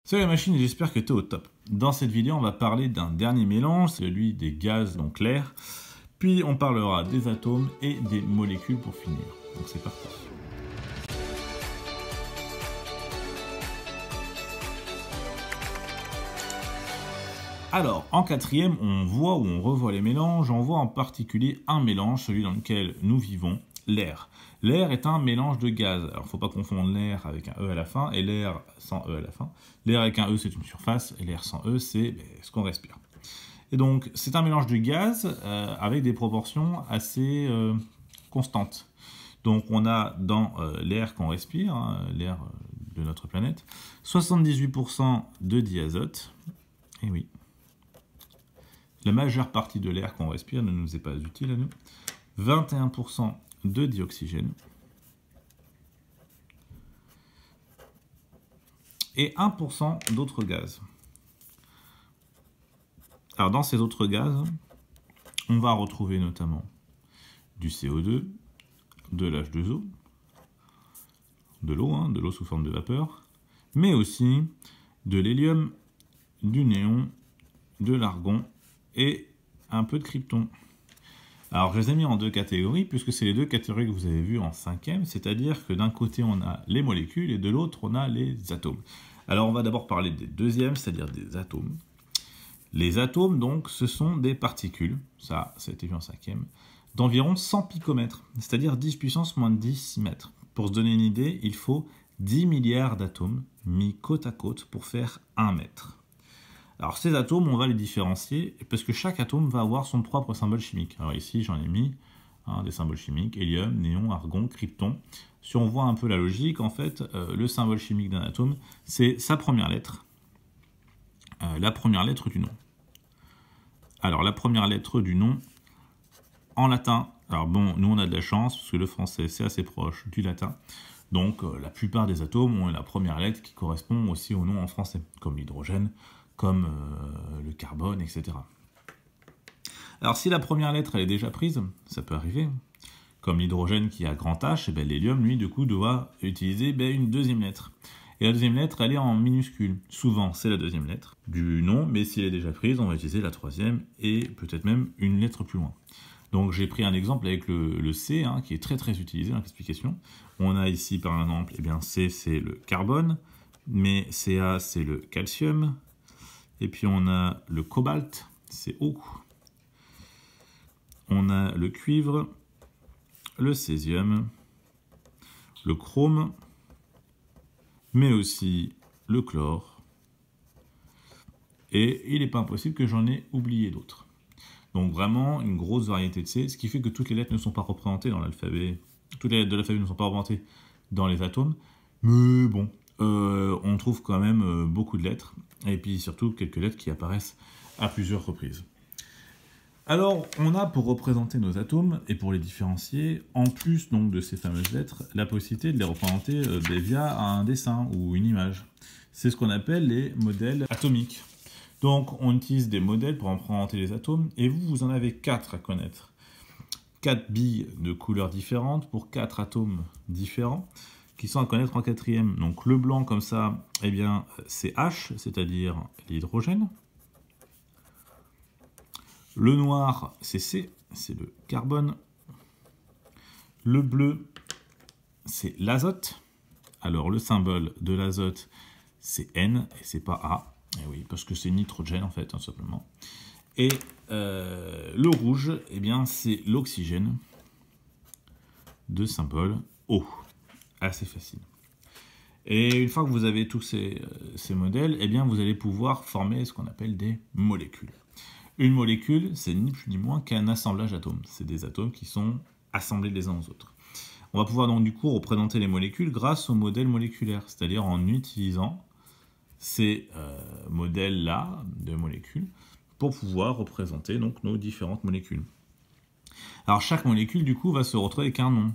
Salut la machine et j'espère que tu es au top. Dans cette vidéo, on va parler d'un dernier mélange, celui des gaz, donc l'air. Puis on parlera des atomes et des molécules pour finir. Donc c'est parti. Alors, en quatrième, on voit ou on revoit les mélanges. On voit en particulier un mélange, celui dans lequel nous vivons, l'air. L'air est un mélange de gaz. Alors, il ne faut pas confondre l'air avec un E à la fin et l'air sans E à la fin. L'air avec un E, c'est une surface, et l'air sans E, c'est ce qu'on respire. Et donc, c'est un mélange de gaz avec des proportions assez constantes. Donc, on a dans l'air qu'on respire, hein, l'air de notre planète, 78% de diazote. Et oui. La majeure partie de l'air qu'on respire ne nous est pas utile à nous. 21% de dioxygène. Et 1% d'autres gaz. Alors dans ces autres gaz, on va retrouver notamment du CO2, de l'H2O, de l'eau sous forme de vapeur, mais aussi de l'hélium, du néon, de l'argon et un peu de krypton. Alors je les ai mis en deux catégories puisque c'est les deux catégories que vous avez vues en cinquième, c'est-à-dire que d'un côté on a les molécules et de l'autre on a les atomes. Alors on va d'abord parler des deuxièmes, c'est-à-dire des atomes. Les atomes donc ce sont des particules, ça a été vu en cinquième, d'environ 100 picomètres, c'est-à-dire 10 puissance moins 10 mètres. Pour se donner une idée, il faut 10 milliards d'atomes mis côte à côte pour faire 1 mètre. Alors ces atomes, on va les différencier parce que chaque atome va avoir son propre symbole chimique. Alors ici, j'en ai mis des symboles chimiques, hélium, néon, argon, krypton. Si on voit un peu la logique, en fait, le symbole chimique d'un atome, c'est sa première lettre, la première lettre du nom. Alors la première lettre du nom, en latin, alors bon, nous on a de la chance parce que le français c'est assez proche du latin. Donc la plupart des atomes ont la première lettre qui correspond aussi au nom en français, comme l'hydrogène, comme le carbone, etc. Alors si la première lettre elle est déjà prise, ça peut arriver, comme l'hydrogène qui a grand H, et l'hélium, lui, du coup, doit utiliser une deuxième lettre. Et la deuxième lettre, elle est en minuscule. Souvent, c'est la deuxième lettre du nom, mais si elle est déjà prise, on va utiliser la troisième et peut-être même une lettre plus loin. Donc j'ai pris un exemple avec le C, qui est très très utilisé dans l'explication. On a ici par exemple, C c'est le carbone, mais Ca c'est le calcium, et puis on a le cobalt, c'est O. On a le cuivre, le césium, le chrome, mais aussi le chlore. Et il n'est pas impossible que j'en ai oublié d'autres. Donc vraiment une grosse variété de C, ce qui fait que toutes les lettres ne sont pas représentées dans l'alphabet. Toutes les lettres de l'alphabet ne sont pas représentées dans les atomes. Mais bon, on trouve quand même beaucoup de lettres. Et puis surtout quelques lettres qui apparaissent à plusieurs reprises. Alors, on a pour représenter nos atomes et pour les différencier, en plus donc de ces fameuses lettres, la possibilité de les représenter via un dessin ou une image. C'est ce qu'on appelle les modèles atomiques. Donc, on utilise des modèles pour représenter les atomes, et vous en avez 4 à connaître. 4 billes de couleurs différentes pour 4 atomes différents, qui sont à connaître en quatrième. Donc, le blanc, comme ça, c'est H, c'est-à-dire l'hydrogène. Le noir, c'est C, c'est le carbone. Le bleu, c'est l'azote. Alors, le symbole de l'azote, c'est N, et c'est pas A. Et oui, parce que c'est nitrogène, en fait, tout simplement. Et le rouge, c'est l'oxygène, de symbole O. Assez facile. Et une fois que vous avez tous ces modèles, vous allez pouvoir former ce qu'on appelle des molécules. Une molécule, c'est ni plus ni moins qu'un assemblage d'atomes. C'est des atomes qui sont assemblés les uns aux autres. On va pouvoir donc du coup représenter les molécules grâce aux modèles moléculaires, c'est-à-dire en utilisant ces modèles-là de molécules pour pouvoir représenter donc nos différentes molécules. Alors chaque molécule du coup va se retrouver avec un nom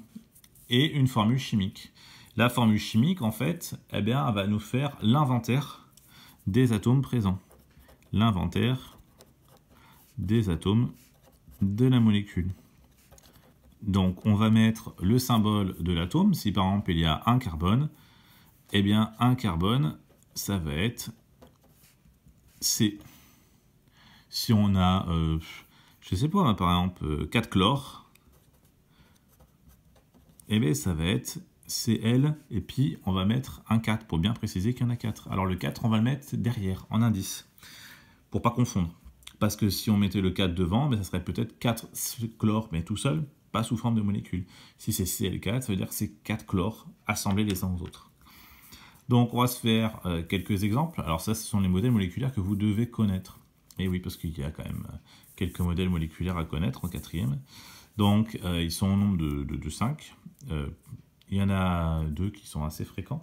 et une formule chimique. La formule chimique en fait, elle va nous faire l'inventaire des atomes présents. L'inventaire des atomes de la molécule. Donc on va mettre le symbole de l'atome. Si par exemple il y a un carbone, un carbone, ça va être C. Si on a, je sais pas, par exemple, 4 chlore, eh bien ça va être Cl, et puis on va mettre un 4 pour bien préciser qu'il y en a 4. Alors le 4, on va le mettre derrière, en indice, pour pas confondre. Parce que si on mettait le 4 devant, ben, ça serait peut-être 4 chlore, mais tout seul, pas sous forme de molécule. Si c'est Cl4, ça veut dire que c'est 4 chlore assemblés les uns aux autres. Donc on va se faire quelques exemples. Alors ça, ce sont les modèles moléculaires que vous devez connaître. Et oui, parce qu'il y a quand même quelques modèles moléculaires à connaître en quatrième. Donc ils sont au nombre de 5. Il y en a 2 qui sont assez fréquents.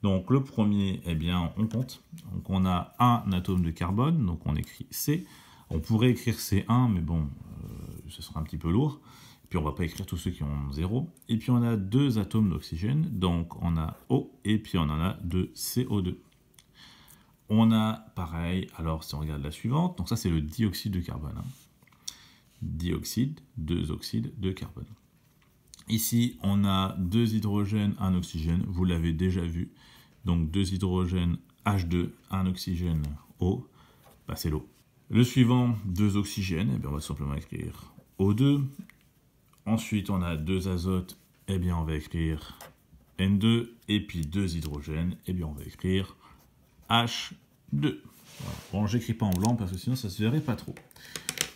Donc le premier, eh bien, on compte. Donc on a un atome de carbone, donc on écrit C. On pourrait écrire C1, mais bon, ce sera un petit peu lourd. Puis on ne va pas écrire tous ceux qui ont 0. Et puis on a 2 atomes d'oxygène, donc on a O, et puis on en a 2 CO2. On a pareil, alors si on regarde la suivante, donc ça c'est le dioxyde de carbone. Hein. Dioxyde, 2 oxydes de carbone. Ici, on a 2 hydrogènes, 1 oxygène, vous l'avez déjà vu. Donc 2 hydrogènes H2, 1 oxygène O, bah, c'est l'eau. Le suivant, 2 oxygènes, eh bien, on va simplement écrire O2. Ensuite, on a 2 azotes, eh bien, on va écrire N2. Et puis 2 hydrogènes, eh bien, on va écrire H2. Voilà. Bon, j'écris pas en blanc parce que sinon ça se verrait pas trop.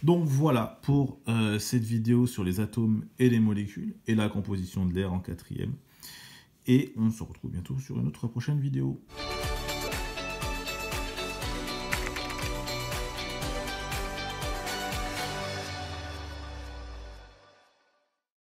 Donc voilà pour cette vidéo sur les atomes et les molécules et la composition de l'air en quatrième. Et on se retrouve bientôt sur une autre prochaine vidéo.